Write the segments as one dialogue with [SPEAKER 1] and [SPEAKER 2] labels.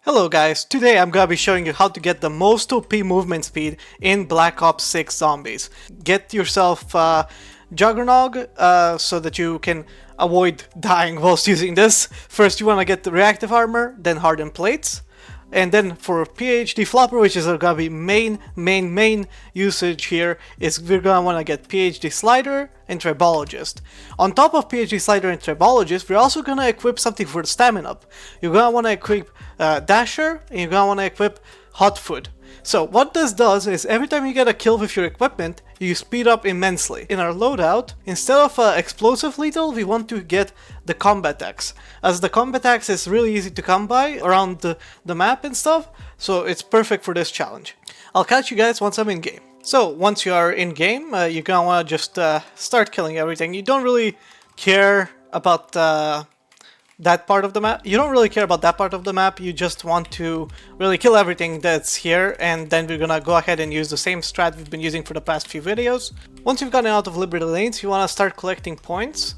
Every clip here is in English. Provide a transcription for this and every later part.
[SPEAKER 1] Hello guys, today I'm gonna be showing you how to get the most OP movement speed in Black Ops 6 Zombies. Get yourself Juggernog so that you can avoid dying whilst using this. First you wanna get the reactive armor, then hardened plates. And then for PhD Flopper, which is gonna be main usage here, is we're gonna wanna get PhD Slider and Tribologist. On top of PhD Slider and Tribologist, we're also gonna equip something for the stamina up. You're gonna wanna equip Dasher, and you're gonna wanna equip Hot Food. So what this does is every time you get a kill with your equipment, you speed up immensely. In our loadout, instead of explosive lethal, we want to get the combat axe, as the combat axe is really easy to come by around the map and stuff, so it's perfect for this challenge. I'll catch you guys once I'm in game. So once you are in game, you're gonna want to just start killing everything. You don't really care about that part of the map. You don't really care about that part of the map. You just want to really kill everything that's here, and then we're gonna go ahead and use the same strat we've been using for the past few videos. Once you've gotten out of Liberty Lanes, you want to start collecting points.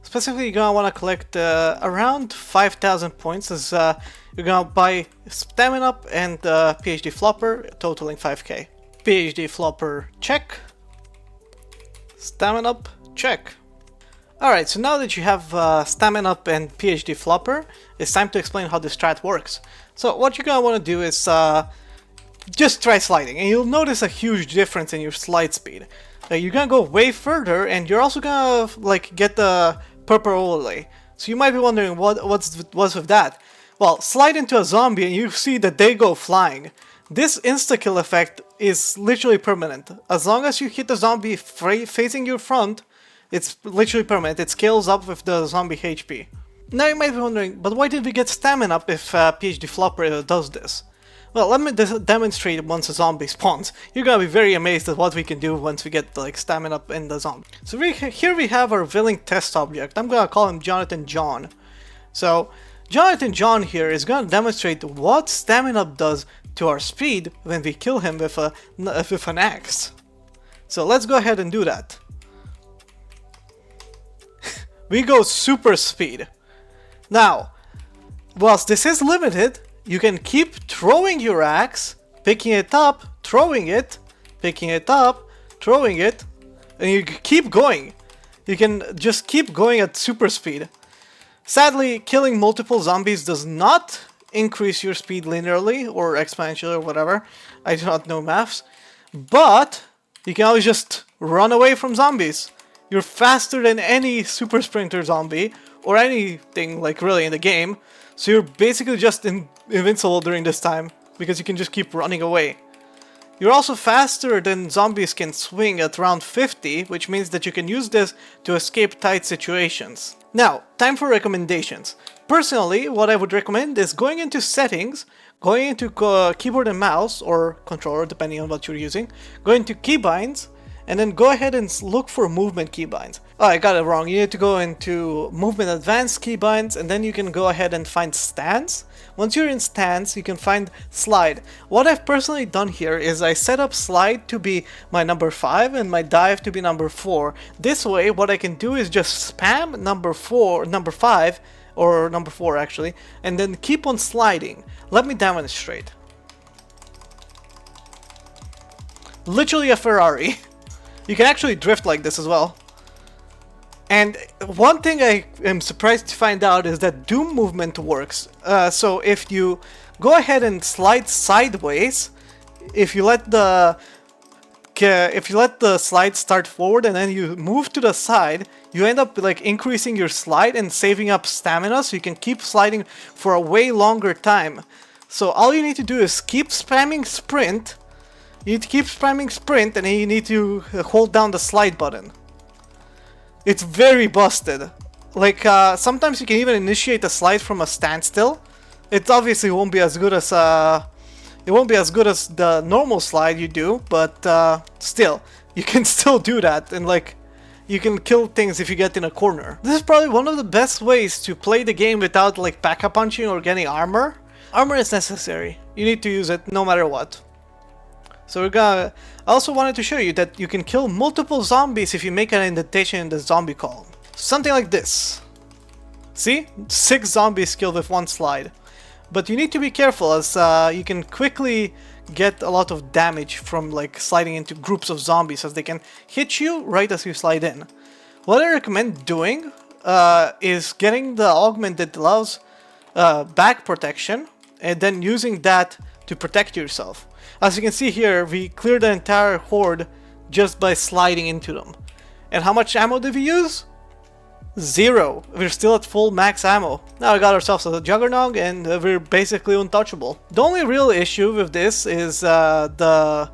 [SPEAKER 1] Specifically, you're gonna want to collect around 5,000 points, as you're gonna buy Stamina Up and PhD Flopper, totaling 5k. PhD Flopper, check. Stamina Up, check. Alright, so now that you have Stamina Up and PhD Flopper, it's time to explain how this strat works. So what you're gonna want to do is just try sliding, and you'll notice a huge difference in your slide speed. You're gonna go way further, and you're also gonna get the purple overlay. So you might be wondering what's with that. Well, slide into a zombie and you see that they go flying. This insta-kill effect is literally permanent. As long as you hit the zombie facing your front, it's literally permanent. It scales up with the zombie HP. Now you might be wondering, but why did we get Stamina Up if PhD Flopper does this? Well, let me demonstrate once a zombie spawns. You're gonna be very amazed at what we can do once we get Stamina Up in the zombie. So here we have our villain test object. I'm gonna call him Jonathan John. So Jonathan John here is gonna demonstrate what Stamina Up does to our speed when we kill him with an axe. So let's go ahead and do that. We go super speed. Now, whilst this is limited, you can keep throwing your axe, picking it up, throwing it, picking it up, throwing it, and you keep going. You can just keep going at super speed. Sadly, killing multiple zombies does not increase your speed linearly or exponentially or whatever. I do not know maths. But you can always just run away from zombies. You're faster than any super sprinter zombie or anything really in the game, so you're basically just invincible during this time because you can just keep running away. You're also faster than zombies can swing at round 50, which means that you can use this to escape tight situations. Now, time for recommendations. Personally, what I would recommend is going into settings, going into keyboard and mouse, or controller depending on what you're using, going to keybinds, and then go ahead and look for movement keybinds. Oh, I got it wrong. You need to go into movement advanced keybinds, and then you can go ahead and find stance. Once you're in stance, you can find slide. What I've personally done here is I set up slide to be my number 5 and my dive to be number 4. This way, what I can do is just spam number 5, or number 4 actually, and then keep on sliding. Let me demonstrate. Literally a Ferrari. You can actually drift like this as well. And one thing I am surprised to find out is that Doom movement works. So if you go ahead and slide sideways, if you let the slide start forward and then you move to the side, you end up increasing your slide and saving up stamina, so you can keep sliding for a way longer time. So all you need to do is keep spamming sprint. You need to keep spamming sprint, and then you need to hold down the slide button. It's very busted. Sometimes you can even initiate a slide from a standstill. It obviously won't be as good as the normal slide you do, but still, you can still do that, and you can kill things if you get in a corner. This is probably one of the best ways to play the game without pack-a punching or getting armor. Armor is necessary. You need to use it no matter what. So I also wanted to show you that you can kill multiple zombies if you make an indentation in the zombie column. Something like this. See? 6 zombies killed with one slide. But you need to be careful, as you can quickly get a lot of damage from like sliding into groups of zombies, as they can hit you right as you slide in. What I recommend doing is getting the augment that allows back protection, and then using that to protect yourself. As you can see here, we cleared the entire horde just by sliding into them. And how much ammo did we use? 0. We're still at full max ammo. Now we got ourselves a Juggernog, and we're basically untouchable. The only real issue with this is the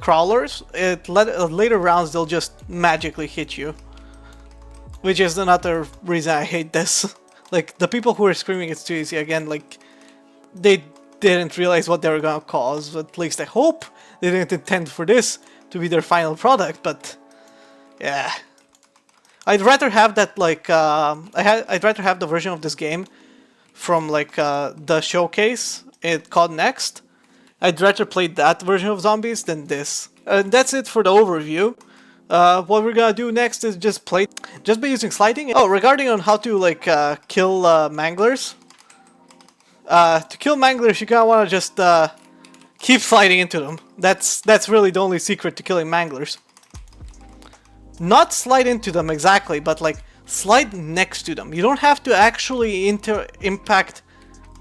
[SPEAKER 1] crawlers. Later rounds they'll just magically hit you, which is another reason I hate this. Like, the people who are screaming it's too easy, again, like, they didn't realize what they were gonna cause. At least I hope they didn't intend for this to be their final product, but yeah. I'd rather have that, like, I'd rather have the version of this game from, like, the showcase it called Next. I'd rather play that version of zombies than this. And that's it for the overview. What we're gonna do next is just by using sliding. Oh, regarding on how to, like, kill manglers. To kill manglers, you're gonna wanna just keep sliding into them. That's really the only secret to killing manglers. Not slide into them exactly, but like slide next to them. You don't have to actually impact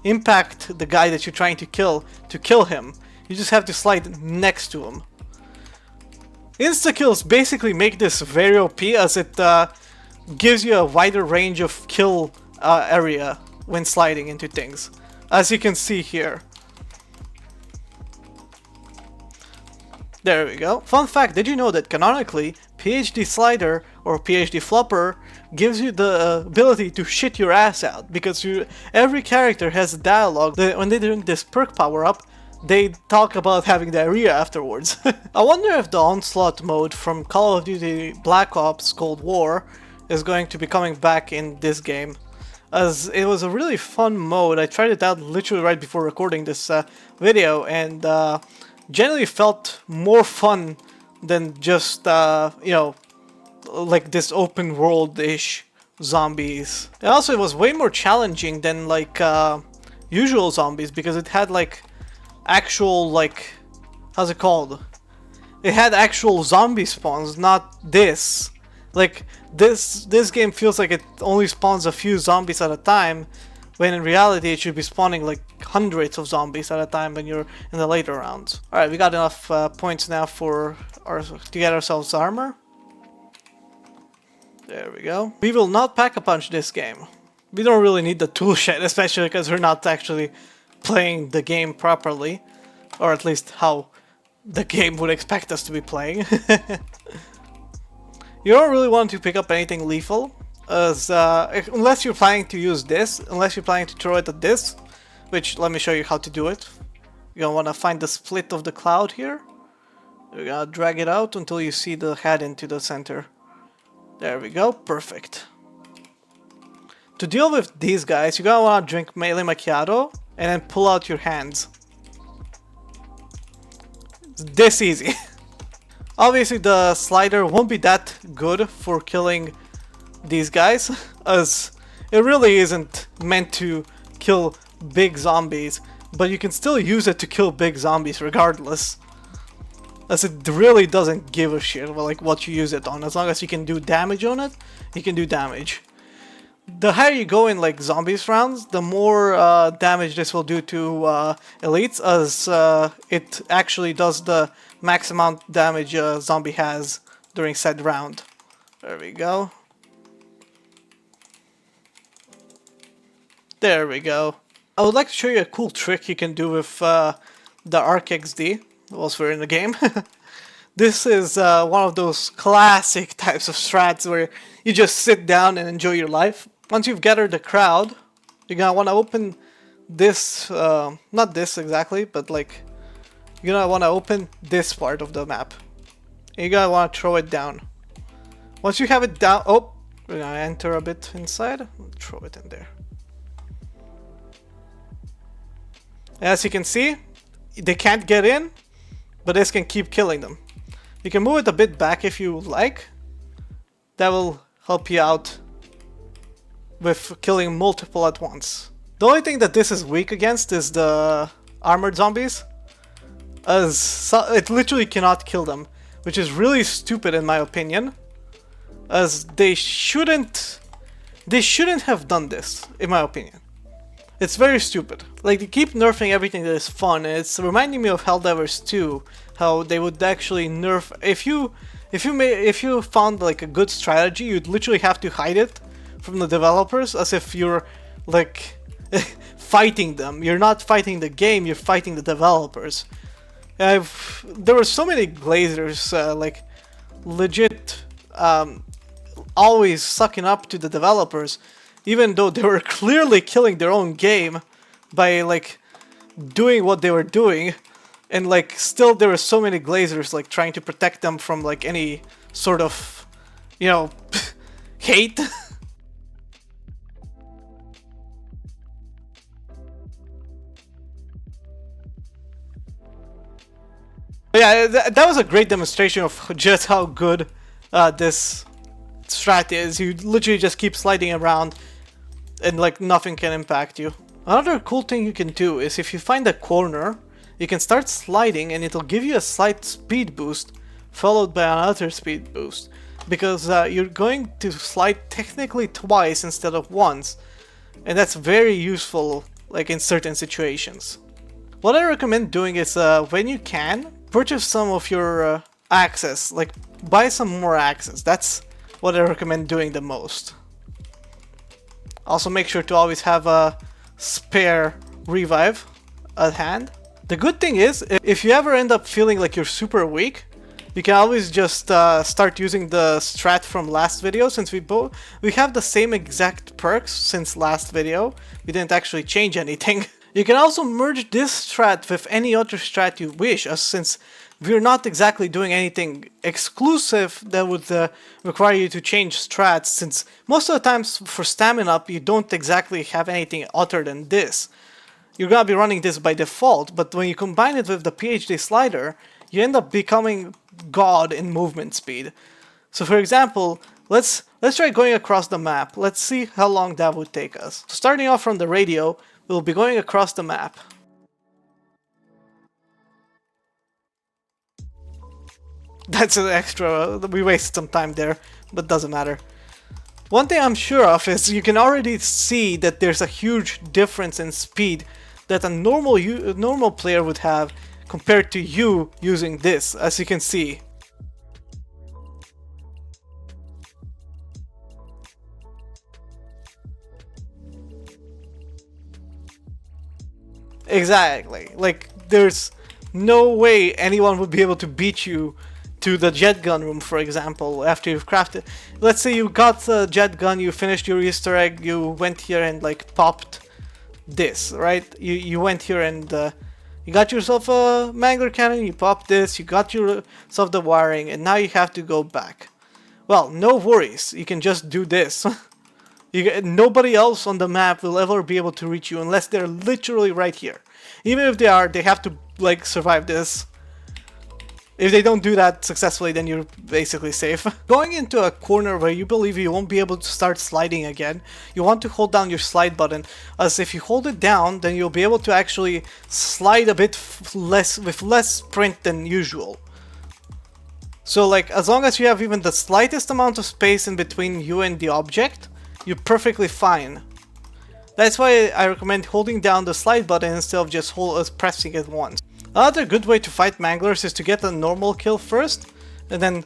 [SPEAKER 1] the guy that you're trying to kill him. You just have to slide next to him. Insta-kills basically make this very OP, as it gives you a wider range of kill area when sliding into things, as you can see here. There we go. Fun fact, did you know that canonically, PhD Slider or PhD Flopper gives you the ability to shit your ass out, because every character has a dialogue that when they're doing this perk power up, they talk about having diarrhea afterwards. I wonder if the Onslaught mode from Call of Duty Black Ops Cold War is going to be coming back in this game, as it was a really fun mode. I tried it out literally right before recording this video, and generally felt more fun than just, you know, like this open world-ish zombies. And also it was way more challenging than like usual zombies, because it had like actual, like, how's it called? It had actual zombie spawns, not this. Like, this game feels like it only spawns a few zombies at a time, when in reality it should be spawning like hundreds of zombies at a time when you're in the later rounds. Alright, we got enough points now to get ourselves armor. There we go. We will not pack-a-punch this game. We don't really need the tool shed, especially because we're not actually playing the game properly. Or at least how the game would expect us to be playing. You don't really want to pick up anything lethal, as unless you're planning to use this, unless you're planning to throw it at this, which let me show you how to do it. You're gonna want to find the split of the cloud here. You're gonna drag it out until you see the head into the center. There we go, perfect. To deal with these guys, you're gonna want to drink melee macchiato and then pull out your hands. It's this easy. Obviously the slider won't be that good for killing these guys, as it really isn't meant to kill big zombies, but you can still use it to kill big zombies regardless, as it really doesn't give a shit like what you use it on. As long as you can do damage on it, you can do damage. The higher you go in like zombies rounds, the more damage this will do to elites, as it actually does the max amount damage a zombie has during said round. There we go. There we go. I would like to show you a cool trick you can do with the Arc XD, whilst we're in the game. This is one of those classic types of strats where you just sit down and enjoy your life. Once you've gathered the crowd, you're gonna want to open this, not this exactly, but like, you're gonna want to open this part of the map. And you're gonna want to throw it down. Once you have it down, oh, we're gonna enter a bit inside, throw it in there. As you can see, they can't get in, but this can keep killing them. You can move it a bit back if you like. That will help you out with killing multiple at once. The only thing that this is weak against is the armored zombies, as it literally cannot kill them, which is really stupid in my opinion, as they shouldn't have done this, in my opinion. It's very stupid. Like, they keep nerfing everything that is fun, and it's reminding me of Helldivers 2, how they would actually nerf. If you found like a good strategy, you'd literally have to hide it from the developers, as if you're like fighting them. You're not fighting the game, you're fighting the developers. There were so many glazers, like legit, always sucking up to the developers, even though they were clearly killing their own game by like doing what they were doing, and like still there were so many glazers like trying to protect them from like any sort of, you know, hate. Yeah, that was a great demonstration of just how good this strat is. You literally just keep sliding around and like nothing can impact you. Another cool thing you can do is if you find a corner, you can start sliding and it'll give you a slight speed boost followed by another speed boost, because you're going to slide technically twice instead of once, and that's very useful like in certain situations. What I recommend doing is when you can, purchase some of your axes, like buy some more axes. That's what I recommend doing the most. Also make sure to always have a spare revive at hand. The good thing is, if you ever end up feeling like you're super weak, you can always just start using the strat from last video, since we have the same exact perks since last video. We didn't actually change anything. You can also merge this strat with any other strat you wish, since we're not exactly doing anything exclusive that would require you to change strats, since most of the times for stamina up you don't exactly have anything other than this. You're gonna be running this by default, but when you combine it with the PhD slider, you end up becoming god in movement speed. So for example, let's try going across the map. Let's see how long that would take us. So starting off from the radio, we'll be going across the map. That's an extra, we wasted some time there, but doesn't matter. One thing I'm sure of is you can already see that there's a huge difference in speed that a normal player would have compared to you using this, as you can see. Exactly. Like, there's no way anyone would be able to beat you to the jet gun room, for example, after you've crafted. Let's say you got the jet gun, you finished your Easter egg, you went here and like popped this, right? You went here and you got yourself a mangler cannon, you popped this, you got yourself the wiring, and now you have to go back. Well, no worries, you can just do this. Nobody else on the map will ever be able to reach you unless they're literally right here. Even if they are, they have to like survive this. If they don't do that successfully, then you're basically safe. Going into a corner where you believe you won't be able to start sliding again, you want to hold down your slide button, as if you hold it down, then you'll be able to actually slide a bit less, with less sprint than usual. So like, as long as you have even the slightest amount of space in between you and the object, you're perfectly fine. That's why I recommend holding down the slide button instead of just pressing it once. Another good way to fight manglers is to get a normal kill first, and then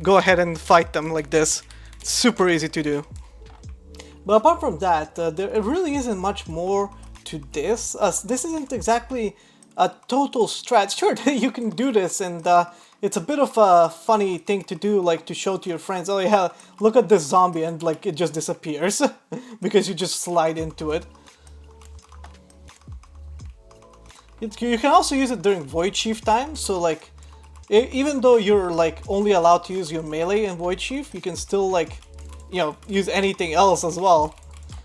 [SPEAKER 1] go ahead and fight them like this. It's super easy to do. But apart from that, there really isn't much more to this, as this isn't exactly a total strat. Sure, you can do this, and it's a bit of a funny thing to do, like to show to your friends, oh yeah, look at this zombie, and like it just disappears, because you just slide into it. You can also use it during Void Chief time, so like, even though you're like only allowed to use your melee in Void Chief, you can still like, you know, use anything else as well.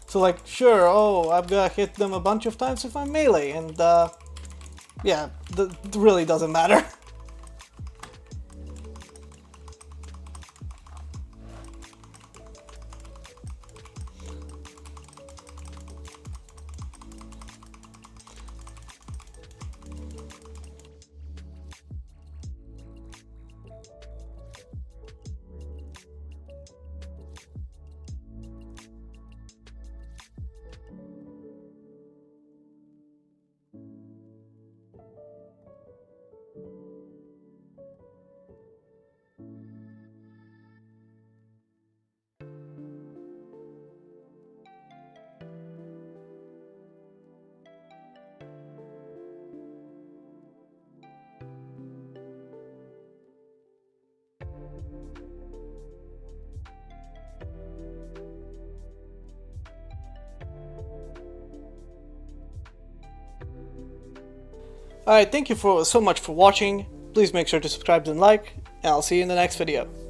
[SPEAKER 1] So like, sure, oh, I'm gonna hit them a bunch of times if I'm melee, and yeah, it really doesn't matter. Alright, thank you so much for watching. Please make sure to subscribe and like, and I'll see you in the next video.